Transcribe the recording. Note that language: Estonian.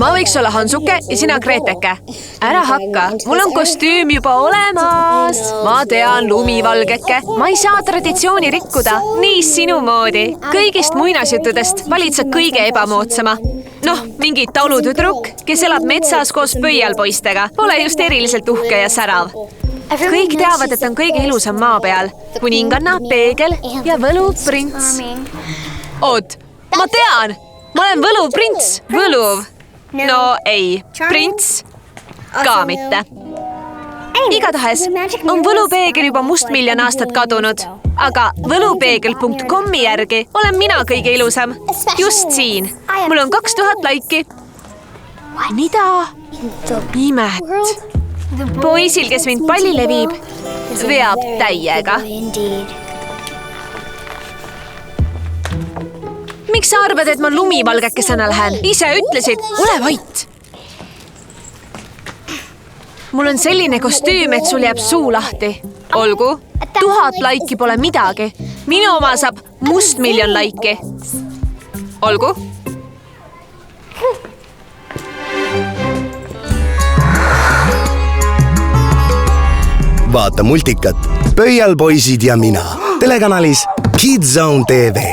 ma võiks olla Hansuke ja sina Greteke. Ära hakka, mul on kostüüm juba olemas. Ma tean, lumivalgeke. Ma ei saa traditsiooni rikkuda, nii sinu moodi. Kõigist muinasjuttudest valid sa kõige ebamoodsama. Noh, mingi taulutüdruk, kes elab metsas koos pöialpoistega. Pole just eriliselt uhke ja särav. Kõik teavad, et on kõige ilusam maa peal. Kuninganna, peegel ja võluv prints. Oot, ma tean! Ma olen võluv prints. Võluv. No ei, prints ka mitte. Igatahes on võlupeegel juba mustmiljon aastat kadunud, aga võlupeegel.com järgi olen mina kõige ilusam. Just siin. Mul on 2000 laiki. Mida? Imet. Poisil, kes mind pallile viib, veab täiega. Miks sa arvad, et ma lumivalgekesena lähen? Ise ütlesid, ole vait. Mul on selline kostüüm, et sul jääb suu lahti. Olgu, 1000 laiki pole midagi. Minu oma saab mustmiljon laiki. Olgu. Vaata multikat Pöialpoisid ja mina telekanalis Kidzone TV.